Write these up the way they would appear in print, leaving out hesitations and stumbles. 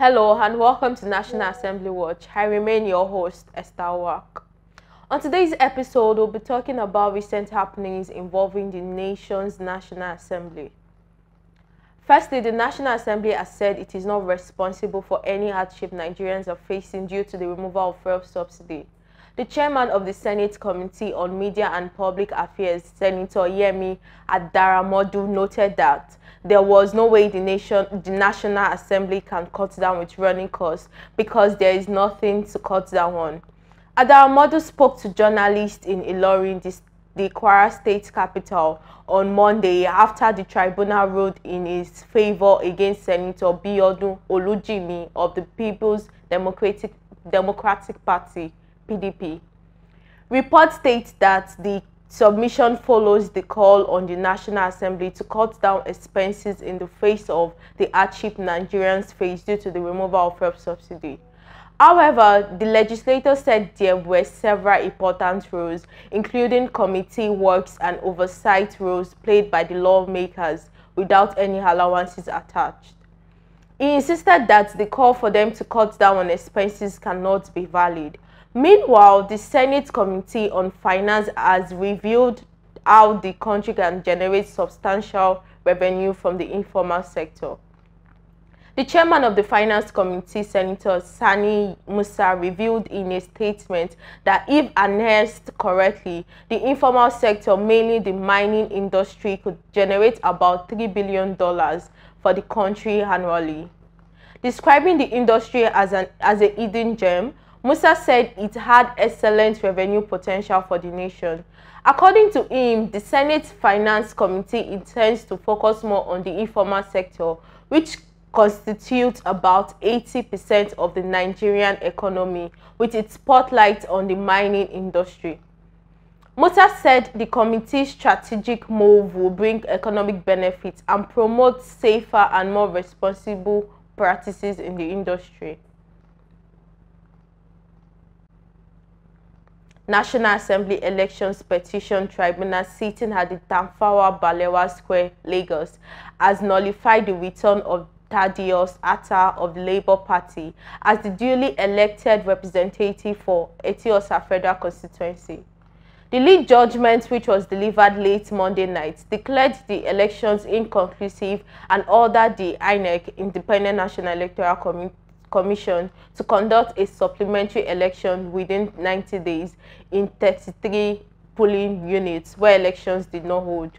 Hello and welcome to National Assembly Watch. I remain your host, Esther Wak. On today's episode, we'll be talking about recent happenings involving the nation's National Assembly. Firstly, the National Assembly has said it is not responsible for any hardship Nigerians are facing due to the removal of fuel subsidy. The chairman of the Senate Committee on Media and Public Affairs, Senator Yemi Adaramodu, noted that there was no way the National Assembly can cut down with running costs because there is nothing to cut down on. Adaramodu spoke to journalists in Ilorin, the Kwara State capital, on Monday after the tribunal ruled in his favor against Senator Biodun Olujimi of the People's Democratic Party, PDP. Reports state that the submission follows the call on the National Assembly to cut down expenses in the face of the hardship Nigerians face due to the removal of fuel subsidy. However, the legislator said there were several important roles, including committee works and oversight roles played by the lawmakers without any allowances attached. He insisted that the call for them to cut down on expenses cannot be valid. Meanwhile, the Senate Committee on Finance has revealed how the country can generate substantial revenue from the informal sector. The chairman of the Finance Committee, Senator Sani Musa, revealed in a statement that if harnessed correctly, the informal sector, mainly the mining industry, could generate about $3 billion for the country annually. Describing the industry as a hidden gem, Musa said it had excellent revenue potential for the nation. According to him, the Senate Finance Committee intends to focus more on the informal sector, which constitutes about 80% of the Nigerian economy, with its spotlight on the mining industry. Musa said the committee's strategic move will bring economic benefits and promote safer and more responsible practices in the industry. National Assembly Elections Petition Tribunal sitting at the Tafawa Balewa Square, Lagos, has nullified the return of Eti-Osa of the Labour Party as the duly elected representative for Eti-Osa Federal Constituency. The lead judgment, which was delivered late Monday night, declared the elections inconclusive and ordered the INEC, Independent National Electoral Commission, to conduct a supplementary election within 90 days in 33 polling units where elections did not hold.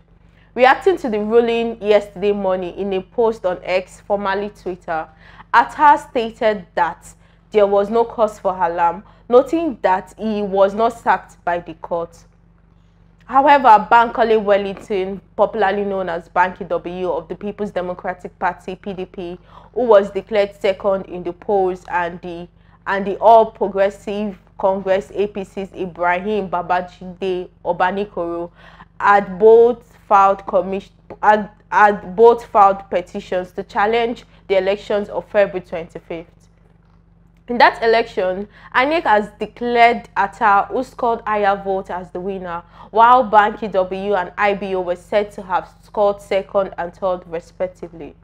Reacting to the ruling yesterday morning in a post on X, formerly Twitter, Atta stated that there was no cause for alarm, noting that he was not sacked by the court. However, Bankole Wellington, popularly known as Banky W of the People's Democratic Party, PDP, who was declared second in the polls, and the All Progressive Congress APC's Ibrahim Babajide Obanikoro had both filed petitions to challenge the elections of February 25th. In that election, INEC has declared Atta, who scored higher votes, as the winner, while Banky W and IBO were said to have scored second and third respectively.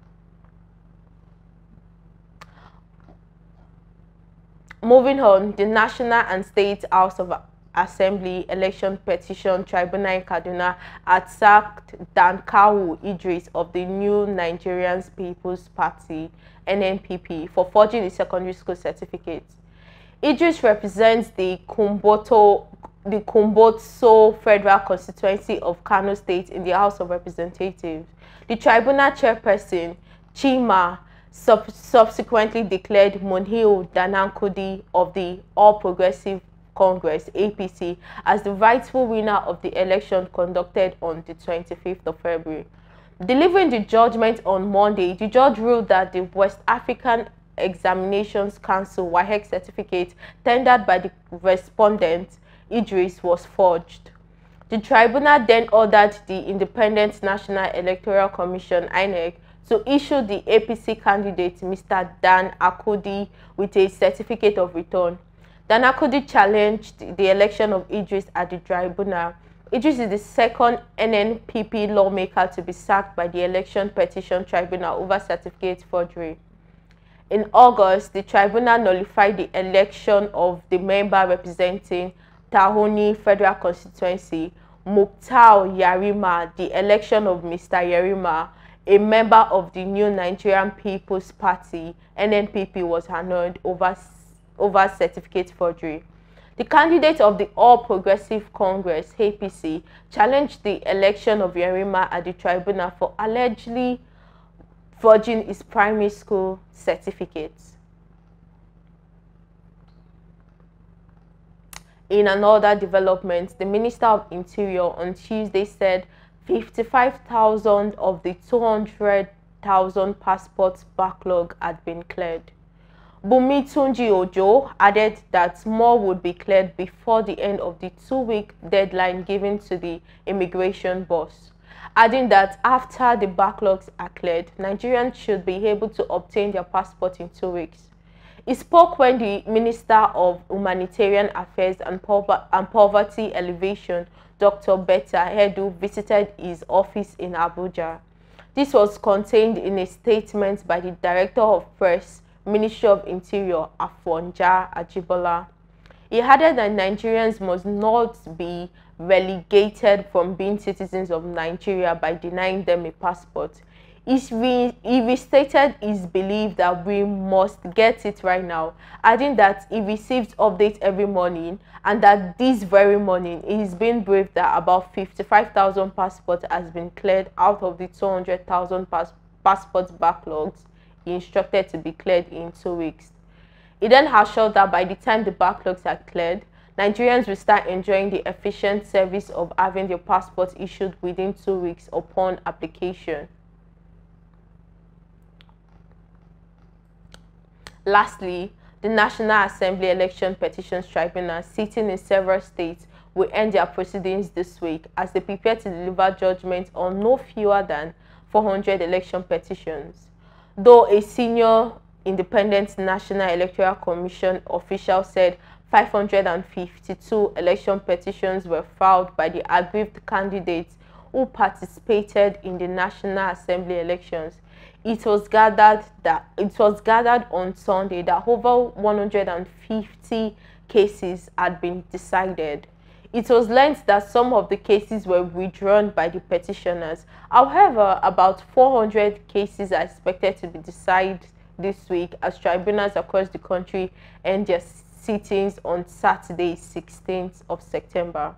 Moving on, the National and State House of Assembly Election Petition Tribunal in Kaduna had sacked Dankawu Idris of the New Nigerian People's Party, NNPP, for forging a secondary school certificate. Idris represents the Kumbotso Federal Constituency of Kano State in the House of Representatives. The tribunal chairperson, Chima, subsequently declared Monhil Danankudi of the All Progressive Congress APC as the rightful winner of the election conducted on the 25th of February. Delivering the judgment on Monday, the judge ruled that the West African Examinations Council WAEC certificate tendered by the respondent Idris was forged. The tribunal then ordered the Independent National Electoral Commission (INEC) to issue the APC candidate Mr. Dan Akudi with a certificate of return. Dan Akudi challenged the election of Idris at the tribunal. Idris is the second NNPP lawmaker to be sacked by the Election Petition Tribunal over certificate forgery. In August, the tribunal nullified the election of the member representing Tahoni Federal Constituency, Mukhtar Yarima, the election of Mr. Yarima, a member of the New Nigerian People's Party, NNPP, was annulled over certificate forgery. The candidate of the All Progressive Congress, APC, challenged the election of Yarima at the tribunal for allegedly forging his primary school certificates. In another development, the Minister of Interior on Tuesday said 55,000 of the 200,000 passports backlog had been cleared. Bumi Tunji Ojo added that more would be cleared before the end of the 2-week deadline given to the immigration boss, adding that after the backlogs are cleared, Nigerians should be able to obtain their passport in 2 weeks. He spoke when the Minister of Humanitarian Affairs and Poverty Alleviation, Dr. Betta Edu, visited his office in Abuja. This was contained in a statement by the Director of Press, Ministry of Interior, Afonja Ajibola. He added that Nigerians must not be relegated from being citizens of Nigeria by denying them a passport. He restated his belief that we must get it right now, adding that he receives updates every morning and that this very morning he is being briefed that about 55,000 passports has been cleared out of the 200,000 passport backlogs he instructed to be cleared in 2 weeks. He then assured that by the time the backlogs are cleared, Nigerians will start enjoying the efficient service of having their passports issued within 2 weeks upon application. Lastly, the National Assembly Election Petitions Tribunal, sitting in several states, will end their proceedings this week as they prepare to deliver judgment on no fewer than 400 election petitions. Though a senior independent National Electoral Commission official said 552 election petitions were filed by the aggrieved candidates who participated in the National Assembly elections, it was gathered on Sunday that over 150 cases had been decided. It was learned that some of the cases were withdrawn by the petitioners. However, about 400 cases are expected to be decided this week as tribunals across the country end their sittings on Saturday, 16th of September.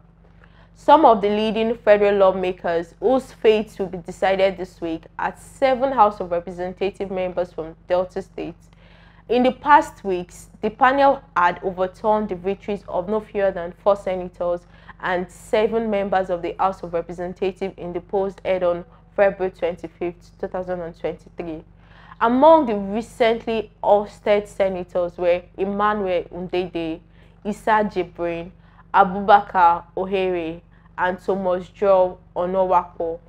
Some of the leading federal lawmakers whose fates will be decided this week are 7 House of Representative members from Delta State. In the past weeks, the panel had overturned the victories of no fewer than 4 senators and 7 members of the House of Representatives in the polls held on February 25, 2023. Among the recently ousted senators were Emmanuel Ndede, Issa Jibrin, Abubakar Ohere, and Thomas Joe Onowakpo.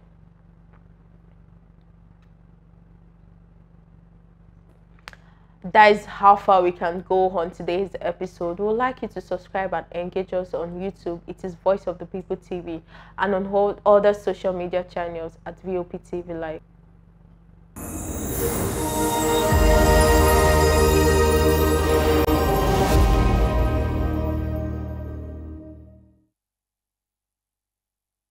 That is how far we can go on today's episode. We would like you to subscribe and engage us on YouTube. It is Voice of the People TV, and on all other social media channels at VOP TV Live.